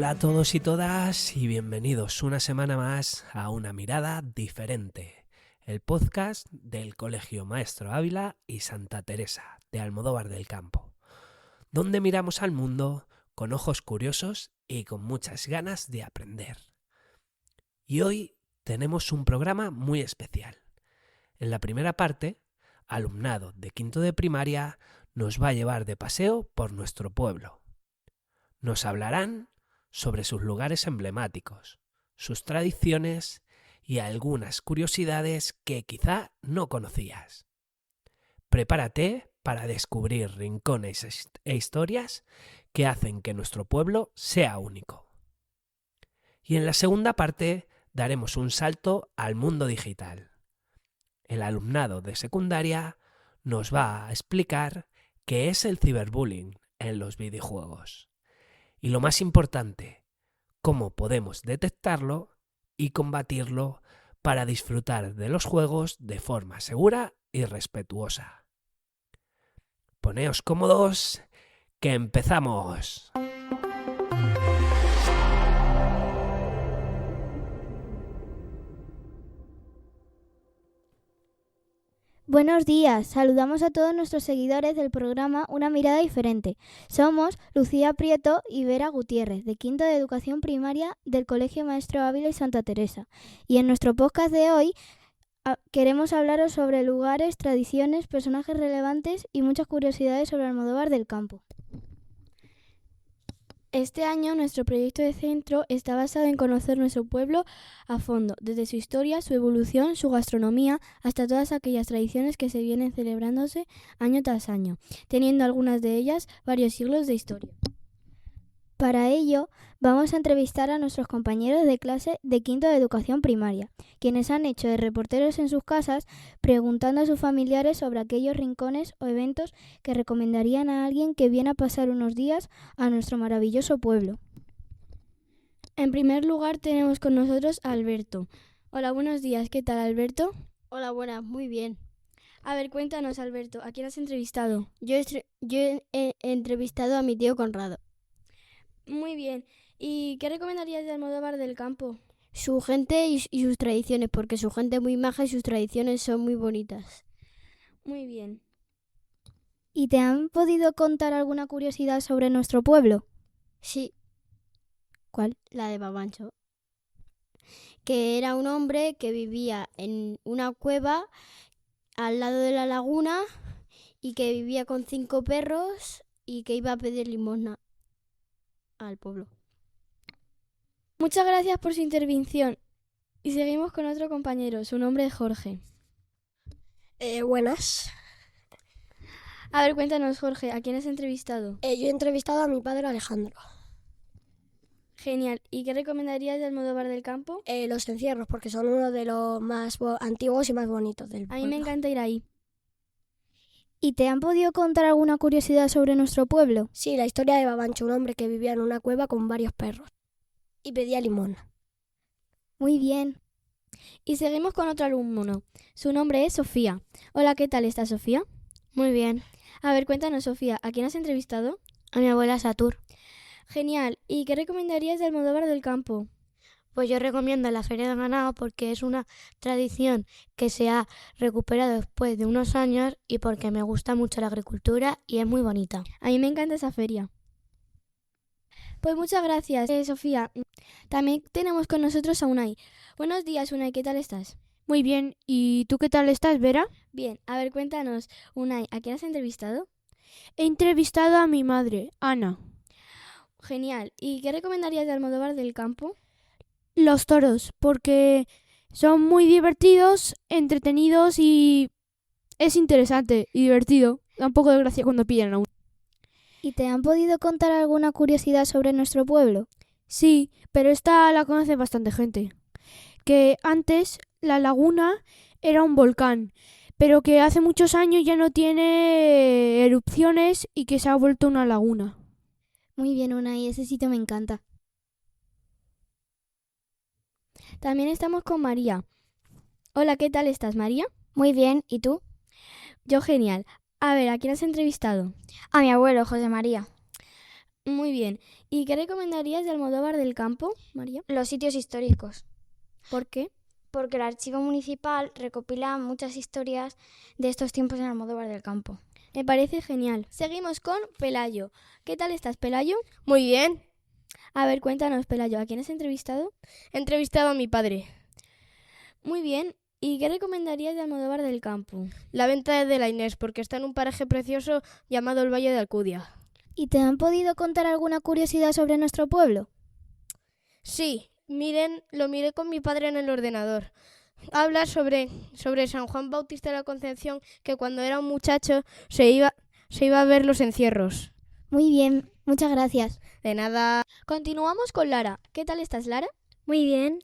Hola a todos y todas y bienvenidos una semana más a Una Mirada Diferente, el podcast del Colegio Maestro Ávila y Santa Teresa de Almodóvar del Campo, donde miramos al mundo con ojos curiosos y con muchas ganas de aprender. Y hoy tenemos un programa muy especial. En la primera parte, alumnado de quinto de primaria nos va a llevar de paseo por nuestro pueblo. Nos hablarán sobre sus lugares emblemáticos, sus tradiciones y algunas curiosidades que quizá no conocías. Prepárate para descubrir rincones e historias que hacen que nuestro pueblo sea único. Y en la segunda parte daremos un salto al mundo digital. El alumnado de secundaria nos va a explicar qué es el ciberbullying en los videojuegos. Y lo más importante, cómo podemos detectarlo y combatirlo para disfrutar de los juegos de forma segura y respetuosa. Poneos cómodos, que empezamos. Buenos días, saludamos a todos nuestros seguidores del programa Una Mirada Diferente. Somos Lucía Prieto y Vera Gutiérrez, de quinto de educación primaria del Colegio Maestro Ávila y Santa Teresa. Y en nuestro podcast de hoy queremos hablaros sobre lugares, tradiciones, personajes relevantes y muchas curiosidades sobre Almodóvar del Campo. Este año nuestro proyecto de centro está basado en conocer nuestro pueblo a fondo, desde su historia, su evolución, su gastronomía, hasta todas aquellas tradiciones que se vienen celebrándose año tras año, teniendo algunas de ellas varios siglos de historia. Para ello, vamos a entrevistar a nuestros compañeros de clase de quinto de educación primaria, quienes han hecho de reporteros en sus casas, preguntando a sus familiares sobre aquellos rincones o eventos que recomendarían a alguien que viene a pasar unos días a nuestro maravilloso pueblo. En primer lugar tenemos con nosotros a Alberto. Hola, buenos días. ¿Qué tal, Alberto? Hola, buenas, muy bien. A ver, cuéntanos, Alberto, ¿a quién has entrevistado? Yo he entrevistado a mi tío Conrado. Muy bien. ¿Y qué recomendarías de Almodóvar del Campo? Su gente y sus tradiciones, porque su gente es muy maja y sus tradiciones son muy bonitas. Muy bien. ¿Y te han podido contar alguna curiosidad sobre nuestro pueblo? Sí. ¿Cuál? La de Babancho. Que era un hombre que vivía en una cueva al lado de la laguna y que vivía con 5 perros y que iba a pedir limosna al pueblo. Muchas gracias por su intervención. Y seguimos con otro compañero, su nombre es Jorge. Buenas. A ver, cuéntanos, Jorge, ¿a quién has entrevistado? Yo he entrevistado a mi padre Alejandro. Genial. ¿Y qué recomendarías de Almodóvar del Campo? Los encierros, porque son uno de los más antiguos y más bonitos del pueblo. A mí me encanta ir ahí. ¿Y te han podido contar alguna curiosidad sobre nuestro pueblo? Sí, la historia de Babancho, un hombre que vivía en una cueva con varios perros y pedía limosna. Muy bien. Y seguimos con otro alumno. Su nombre es Sofía. Hola, ¿qué tal está Sofía? Muy bien. A ver, cuéntanos, Sofía, ¿a quién has entrevistado? A mi abuela Satur. Genial. ¿Y qué recomendarías de Almodóvar del Campo? Pues yo recomiendo la Feria de Ganado porque es una tradición que se ha recuperado después de unos años y porque me gusta mucho la agricultura y es muy bonita. A mí me encanta esa feria. Pues muchas gracias, Sofía. También tenemos con nosotros a Unai. Buenos días, Unai, ¿qué tal estás? Muy bien. ¿Y tú qué tal estás, Vera? Bien. A ver, cuéntanos, Unai, ¿a quién has entrevistado? He entrevistado a mi madre, Ana. Genial. ¿Y qué recomendarías de Almodóvar del Campo? Los toros, porque son muy divertidos, entretenidos y es interesante y divertido. Da un poco de gracia cuando pillan a uno. ¿Y te han podido contar alguna curiosidad sobre nuestro pueblo? Sí, pero esta la conoce bastante gente. Que antes la laguna era un volcán, pero que hace muchos años ya no tiene erupciones y que se ha vuelto una laguna. Muy bien, Unai, ese sitio me encanta. También estamos con María. Hola, ¿qué tal estás, María? Muy bien, ¿y tú? Yo genial. A ver, ¿a quién has entrevistado? A mi abuelo, José María. Muy bien. ¿Y qué recomendarías de Almodóvar del Campo, María? Los sitios históricos, ¿Por qué? porque el archivo municipal recopila muchas historias de estos tiempos en Almodóvar del Campo. Me parece genial. Seguimos con Pelayo. ¿Qué tal estás, Pelayo? Muy bien. A ver, cuéntanos, Pelayo, ¿a quién has entrevistado? He entrevistado a mi padre. Muy bien. ¿Y qué recomendarías de Almodóvar del Campo? La venta de la Inés, porque está en un paraje precioso llamado el Valle de Alcudia. ¿Y te han podido contar alguna curiosidad sobre nuestro pueblo? Sí, lo miré con mi padre en el ordenador. Habla sobre San Juan Bautista de la Concepción, que cuando era un muchacho se iba a ver los encierros. Muy bien, muchas gracias. De nada. Continuamos con Lara. ¿Qué tal estás, Lara? Muy bien.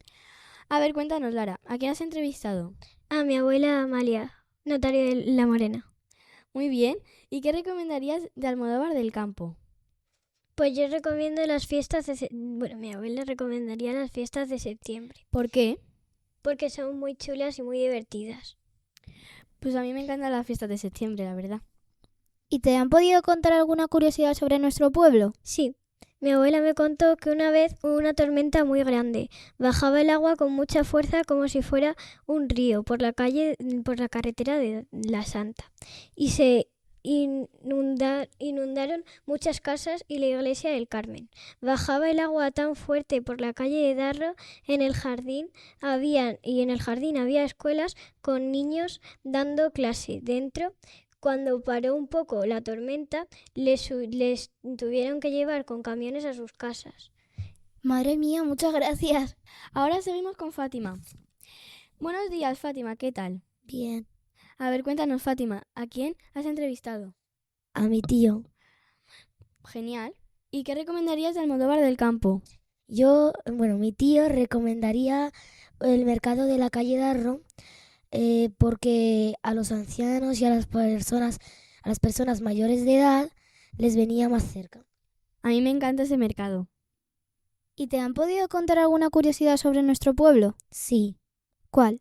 A ver, cuéntanos, Lara, ¿a quién has entrevistado? A mi abuela Amalia, notario de La Morena. Muy bien. ¿Y qué recomendarías de Almodóvar del Campo? Pues yo recomiendo las fiestas Bueno, mi abuela recomendaría las fiestas de septiembre, ¿Por qué? porque son muy chulas y muy divertidas. Pues a mí me encantan las fiestas de septiembre, la verdad. ¿Y te han podido contar alguna curiosidad sobre nuestro pueblo? Sí, mi abuela me contó que una vez hubo una tormenta muy grande. Bajaba el agua con mucha fuerza como si fuera un río por la carretera de La Santa. Y se inundaron muchas casas y la iglesia del Carmen. Bajaba el agua tan fuerte por la calle de Darro, en el jardín había escuelas con niños dando clase dentro. Cuando paró un poco la tormenta, les tuvieron que llevar con camiones a sus casas. Madre mía, muchas gracias. Ahora seguimos con Fátima. Buenos días, Fátima, ¿qué tal? Bien. A ver, cuéntanos, Fátima, ¿a quién has entrevistado? A mi tío. Genial. ¿Y qué recomendarías de Almodóvar del Campo? Mi tío recomendaría el mercado de la calle Darro, porque a los ancianos y a las personas mayores de edad les venía más cerca. A mí me encanta ese mercado. ¿Y te han podido contar alguna curiosidad sobre nuestro pueblo? Sí. ¿Cuál?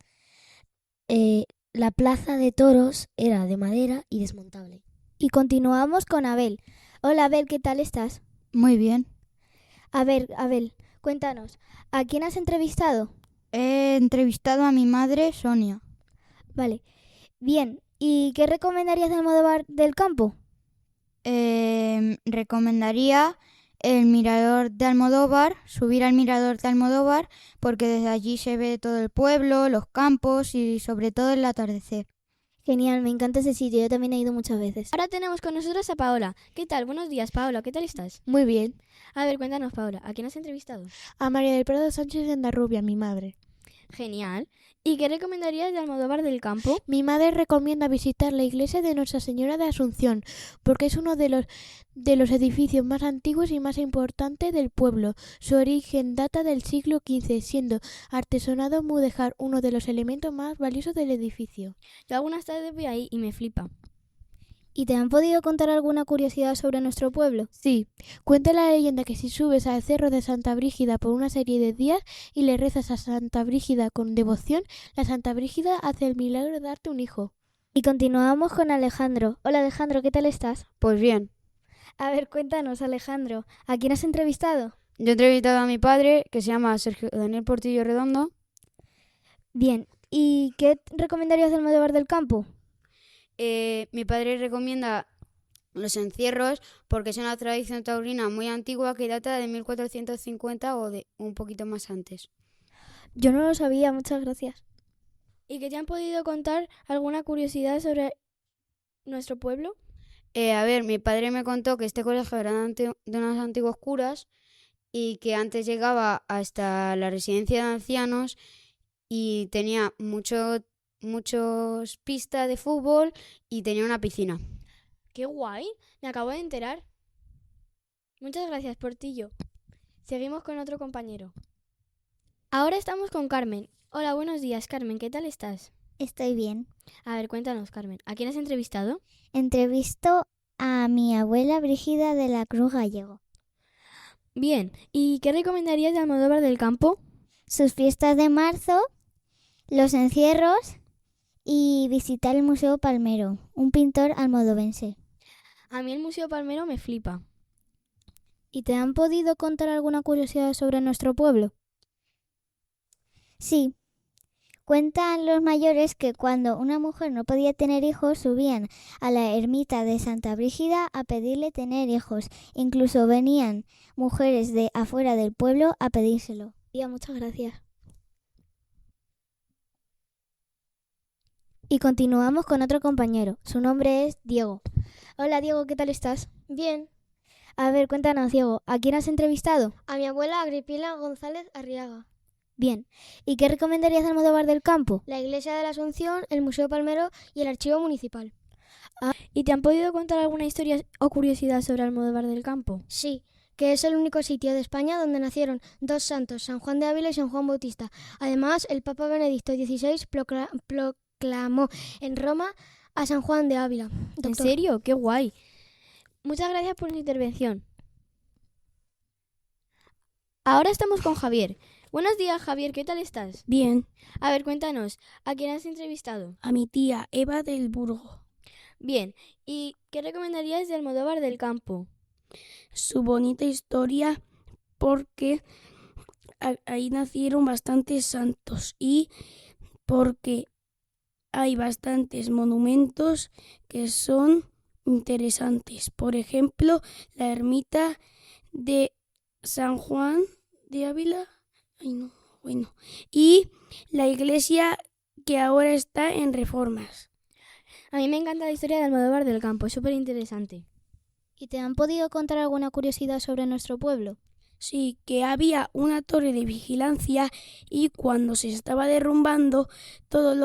La plaza de toros era de madera y desmontable. Y continuamos con Abel. Hola, Abel, ¿qué tal estás? Muy bien. A ver, Abel, cuéntanos, ¿a quién has entrevistado? He entrevistado a mi madre, Sonia. Vale. Bien, ¿y qué recomendarías de Almodóvar del Campo? Recomendaría el mirador de Almodóvar, subir al mirador de Almodóvar, porque desde allí se ve todo el pueblo, los campos y sobre todo el atardecer. Genial, me encanta ese sitio, yo también he ido muchas veces. Ahora tenemos con nosotros a Paola. ¿Qué tal? Buenos días, Paola, ¿qué tal estás? Muy bien. A ver, cuéntanos, Paola, ¿a quién has entrevistado? A María del Prado Sánchez de Andarrubia, mi madre. Genial. ¿Y qué recomendarías de Almodóvar del Campo? Mi madre recomienda visitar la iglesia de Nuestra Señora de Asunción, porque es uno de los edificios más antiguos y más importantes del pueblo. Su origen data del siglo XV, siendo artesonado mudéjar uno de los elementos más valiosos del edificio. Yo algunas tardes voy ahí y me flipa. ¿Y te han podido contar alguna curiosidad sobre nuestro pueblo? Sí, cuenta la leyenda que si subes al cerro de Santa Brígida por una serie de días y le rezas a Santa Brígida con devoción, la Santa Brígida hace el milagro de darte un hijo. Y continuamos con Alejandro. Hola, Alejandro, ¿qué tal estás? Pues bien. A ver, cuéntanos, Alejandro, ¿a quién has entrevistado? Yo he entrevistado a mi padre, que se llama Sergio Daniel Portillo Redondo. Bien, ¿y qué recomendarías de Almodóvar del Campo? Mi padre recomienda los encierros porque es una tradición taurina muy antigua que data de 1450 o de un poquito más antes. Yo no lo sabía, muchas gracias. ¿Y que te han podido contar alguna curiosidad sobre nuestro pueblo? Mi padre me contó que este colegio era de unos antiguos curas y que antes llegaba hasta la residencia de ancianos y tenía muchas pistas de fútbol y tenía una piscina. ¡Qué guay! Me acabo de enterar. Muchas gracias, Portillo. Seguimos con otro compañero. Ahora estamos con Carmen. Hola, buenos días, Carmen. ¿Qué tal estás? Estoy bien. A ver, cuéntanos, Carmen. ¿A quién has entrevistado? Entrevisto a mi abuela Brígida de la Cruz Gallego. Bien. ¿Y qué recomendarías de Almodóvar del Campo? Sus fiestas de marzo, los encierros y visitar el Museo Palmero, un pintor almodovense. A mí el Museo Palmero me flipa. ¿Y te han podido contar alguna curiosidad sobre nuestro pueblo? Sí. Cuentan los mayores que cuando una mujer no podía tener hijos, subían a la ermita de Santa Brígida a pedirle tener hijos. Incluso venían mujeres de afuera del pueblo a pedírselo. Tía, muchas gracias. Y continuamos con otro compañero. Su nombre es Diego. Hola Diego, ¿qué tal estás? Bien, A ver, cuéntanos Diego, ¿a quién has entrevistado? a mi abuela Agripina González Arriaga. Bien. ¿Y qué recomendarías de Almodóvar del Campo? La Iglesia de la Asunción, el Museo Palmero y el Archivo Municipal. ¿Y te han podido contar alguna historia o curiosidad sobre Almodóvar del Campo? Sí, que es el único sitio de España donde nacieron dos santos, San Juan de Ávila y San Juan Bautista. Además, el Papa Benedicto XVI proclamó en Roma a San Juan de Ávila. ¿En Doctor. serio? ¡Qué guay! Muchas gracias por su intervención. Ahora estamos con Javier. Buenos días, Javier, ¿qué tal estás? Bien, A ver, cuéntanos, ¿a quién has entrevistado? a mi tía Eva del Burgo. Bien, ¿y qué recomendarías de Almodóvar del Campo? Su bonita historia porque ahí nacieron bastantes santos y porque hay bastantes monumentos que son interesantes. Por ejemplo, la ermita de San Juan de Ávila. Ay, no, bueno. Y la iglesia que ahora está en reformas. A mí me encanta la historia de Almodóvar del Campo, es súper interesante. ¿Y te han podido contar alguna curiosidad sobre nuestro pueblo? Sí, que había una torre de vigilancia y cuando se estaba derrumbando, todas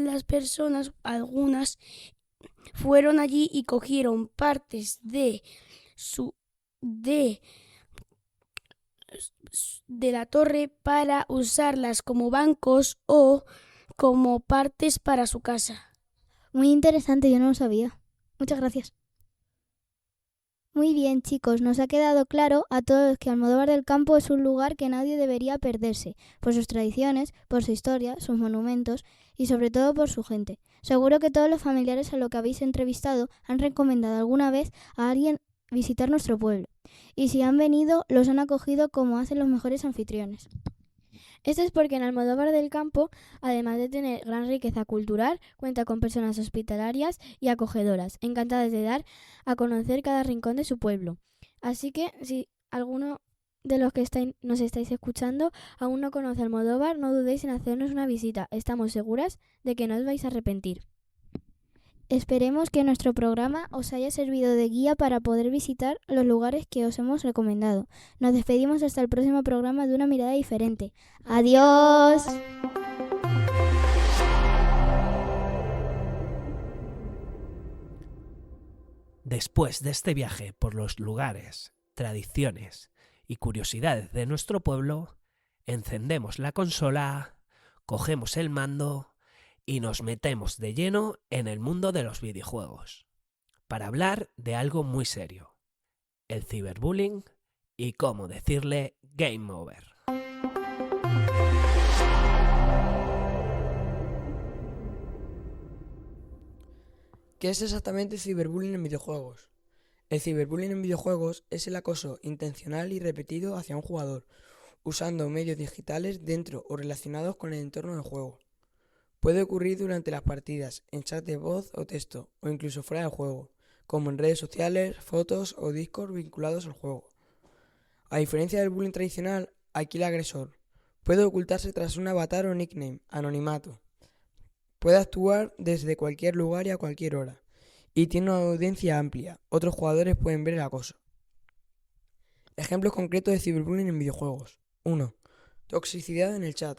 las personas, algunas, fueron allí y cogieron partes de la torre para usarlas como bancos o como partes para su casa. Muy interesante, yo no lo sabía. Muchas gracias. Muy bien, chicos, nos ha quedado claro a todos que Almodóvar del Campo es un lugar que nadie debería perderse, por sus tradiciones, por su historia, sus monumentos y sobre todo por su gente. Seguro que todos los familiares a los que habéis entrevistado han recomendado alguna vez a alguien visitar nuestro pueblo. Y si han venido, los han acogido como hacen los mejores anfitriones. Esto es porque en Almodóvar del Campo, además de tener gran riqueza cultural, cuenta con personas hospitalarias y acogedoras, encantadas de dar a conocer cada rincón de su pueblo. Así que, si alguno de los que nos estáis escuchando aún no conoce Almodóvar, no dudéis en hacernos una visita. Estamos seguras de que no os vais a arrepentir. Esperemos que nuestro programa os haya servido de guía para poder visitar los lugares que os hemos recomendado. Nos despedimos hasta el próximo programa de Una Mirada Diferente. ¡Adiós! Después de este viaje por los lugares, tradiciones y curiosidades de nuestro pueblo, encendemos la consola, cogemos el mando y nos metemos de lleno en el mundo de los videojuegos, para hablar de algo muy serio, el ciberbullying y cómo decirle game over. ¿Qué es exactamente el ciberbullying en videojuegos? El ciberbullying en videojuegos es el acoso intencional y repetido hacia un jugador, usando medios digitales dentro o relacionados con el entorno del juego. Puede ocurrir durante las partidas, en chat de voz o texto, o incluso fuera del juego, como en redes sociales, fotos o Discord vinculados al juego. A diferencia del bullying tradicional, aquí el agresor puede ocultarse tras un avatar o nickname, anonimato. Puede actuar desde cualquier lugar y a cualquier hora, y tiene una audiencia amplia. Otros jugadores pueden ver el acoso. Ejemplos concretos de ciberbullying en videojuegos. 1. Toxicidad en el chat.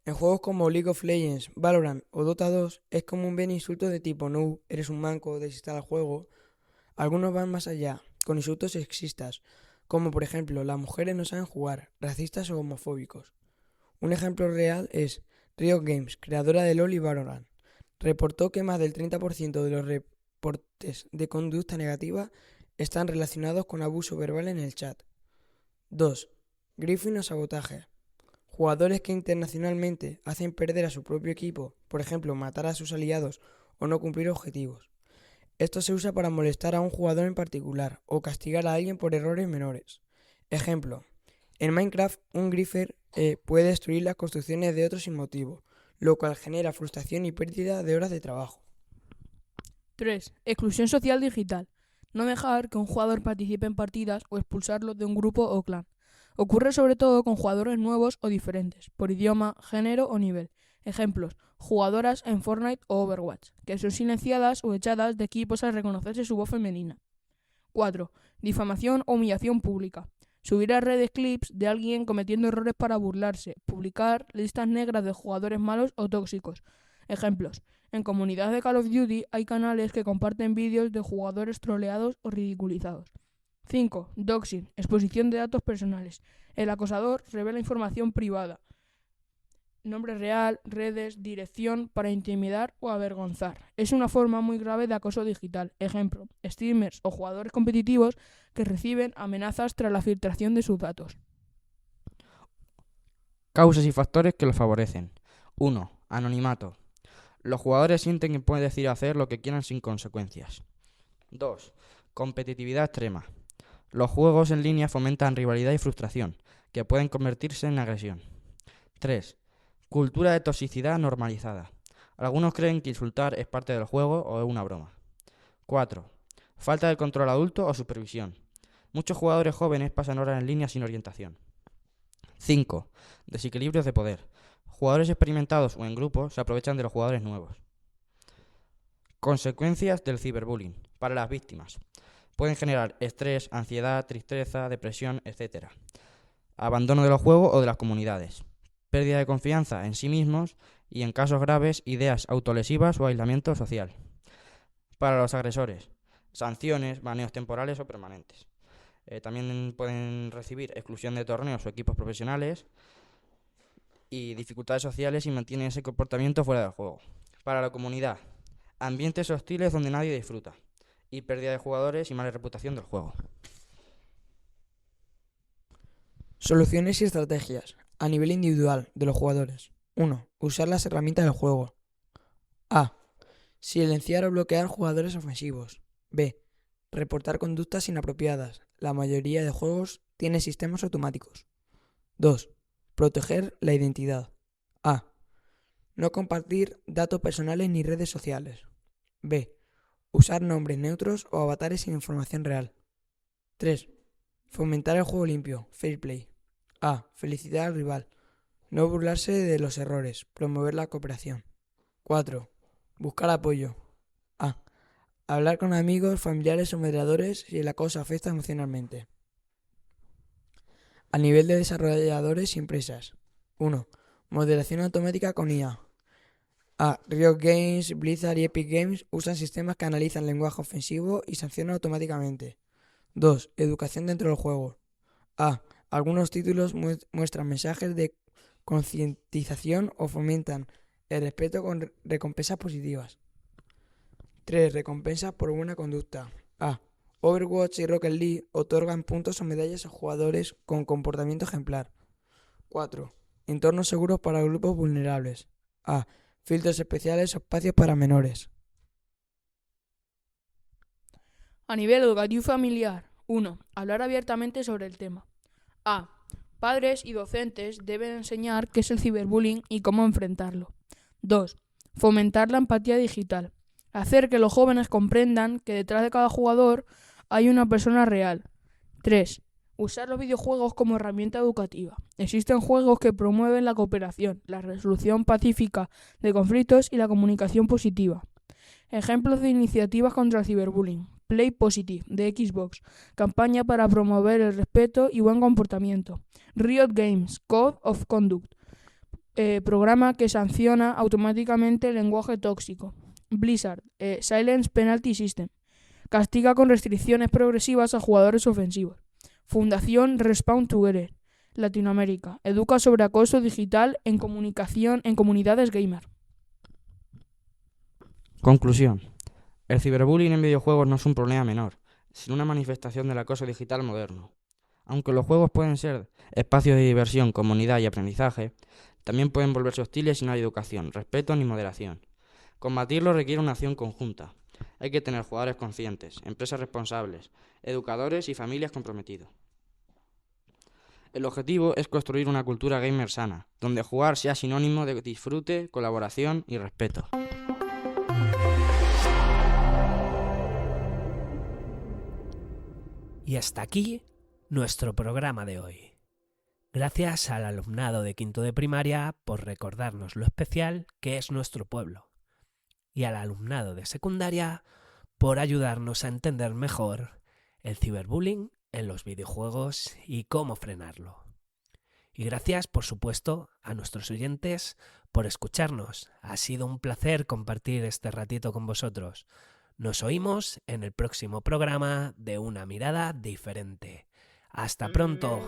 En juegos como League of Legends, Valorant o Dota 2 es común ver insultos de tipo noob, eres un manco, desinstala el juego. Algunos van más allá, con insultos sexistas, como por ejemplo las mujeres no saben jugar, racistas o homofóbicos. Un ejemplo real es Riot Games, creadora de LoL y Valorant, reportó que más del 30% de los reportes de conducta negativa están relacionados con abuso verbal en el chat. 2. Griefing o sabotaje. Jugadores que internacionalmente hacen perder a su propio equipo, por ejemplo, matar a sus aliados o no cumplir objetivos. Esto se usa para molestar a un jugador en particular o castigar a alguien por errores menores. Ejemplo, en Minecraft un griefer puede destruir las construcciones de otros sin motivo, lo cual genera frustración y pérdida de horas de trabajo. 3. Exclusión social digital. No dejar que un jugador participe en partidas o expulsarlo de un grupo o clan. Ocurre sobre todo con jugadores nuevos o diferentes, por idioma, género o nivel. Ejemplos, jugadoras en Fortnite o Overwatch, que son silenciadas o echadas de equipos al reconocerse su voz femenina. 4. Difamación o humillación pública. Subir a redes clips de alguien cometiendo errores para burlarse. Publicar listas negras de jugadores malos o tóxicos. Ejemplos, en comunidades de Call of Duty hay canales que comparten vídeos de jugadores troleados o ridiculizados. 5. Doxing, exposición de datos personales. El acosador revela información privada. Nombre real, redes, dirección para intimidar o avergonzar. Es una forma muy grave de acoso digital. Ejemplo, streamers o jugadores competitivos que reciben amenazas tras la filtración de sus datos. Causas y factores que lo favorecen. 1. Anonimato. Los jugadores sienten que pueden decir y hacer lo que quieran sin consecuencias. 2. Competitividad extrema. Los juegos en línea fomentan rivalidad y frustración, que pueden convertirse en agresión. 3. Cultura de toxicidad normalizada. Algunos creen que insultar es parte del juego o es una broma. 4. Falta de control adulto o supervisión. Muchos jugadores jóvenes pasan horas en línea sin orientación. 5. Desequilibrios de poder. Jugadores experimentados o en grupo se aprovechan de los jugadores nuevos. Consecuencias del ciberbullying para las víctimas. Pueden generar estrés, ansiedad, tristeza, depresión, etc. Abandono de los juegos o de las comunidades. Pérdida de confianza en sí mismos y, en casos graves, ideas autolesivas o aislamiento social. Para los agresores, sanciones, baneos temporales o permanentes. También pueden recibir exclusión de torneos o equipos profesionales y dificultades sociales si mantienen ese comportamiento fuera del juego. Para la comunidad, ambientes hostiles donde nadie disfruta y pérdida de jugadores y mala reputación del juego. Soluciones y estrategias a nivel individual de los jugadores. 1. Usar las herramientas del juego. A. Silenciar o bloquear jugadores ofensivos. B. Reportar conductas inapropiadas. La mayoría de juegos tiene sistemas automáticos. 2. Proteger la identidad. A. No compartir datos personales ni redes sociales. B. Usar nombres neutros o avatares sin información real. 3. Fomentar el juego limpio, fair play. A. Felicitar al rival. No burlarse de los errores, promover la cooperación. 4. Buscar apoyo. A. Hablar con amigos, familiares o moderadores si el acoso afecta emocionalmente. A nivel de desarrolladores y empresas. 1. Moderación automática con IA. A. Riot Games, Blizzard y Epic Games usan sistemas que analizan lenguaje ofensivo y sancionan automáticamente. 2. Educación dentro del juego. A. Algunos títulos muestran mensajes de concientización o fomentan el respeto con recompensas positivas. 3. Recompensas por buena conducta. A. Overwatch y Rocket League otorgan puntos o medallas a jugadores con comportamiento ejemplar. 4. Entornos seguros para grupos vulnerables. A. Filtros especiales o espacios para menores. A nivel educativo y familiar. 1. Hablar abiertamente sobre el tema. A. Padres y docentes deben enseñar qué es el ciberbullying y cómo enfrentarlo. 2. Fomentar la empatía digital. Hacer que los jóvenes comprendan que detrás de cada jugador hay una persona real. 3. Usar los videojuegos como herramienta educativa. Existen juegos que promueven la cooperación, la resolución pacífica de conflictos y la comunicación positiva. Ejemplos de iniciativas contra el ciberbullying. Play Positive, de Xbox. Campaña para promover el respeto y buen comportamiento. Riot Games, Code of Conduct. Programa que sanciona automáticamente el lenguaje tóxico. Blizzard, Silence Penalty System. Castiga con restricciones progresivas a jugadores ofensivos. Fundación Respawn Together, Latinoamérica. Educa sobre acoso digital en comunidades gamer. Conclusión. El ciberbullying en videojuegos no es un problema menor, sino una manifestación del acoso digital moderno. Aunque los juegos pueden ser espacios de diversión, comunidad y aprendizaje, también pueden volverse hostiles si no hay educación, respeto ni moderación. Combatirlo requiere una acción conjunta. Hay que tener jugadores conscientes, empresas responsables, educadores y familias comprometidos. El objetivo es construir una cultura gamer sana, donde jugar sea sinónimo de disfrute, colaboración y respeto. Y hasta aquí nuestro programa de hoy. Gracias al alumnado de quinto de primaria por recordarnos lo especial que es nuestro pueblo. Y al alumnado de secundaria por ayudarnos a entender mejor el ciberbullying en los videojuegos y cómo frenarlo. Y gracias, por supuesto, a nuestros oyentes por escucharnos. Ha sido un placer compartir este ratito con vosotros. Nos oímos en el próximo programa de Una Mirada Diferente. ¡Hasta pronto!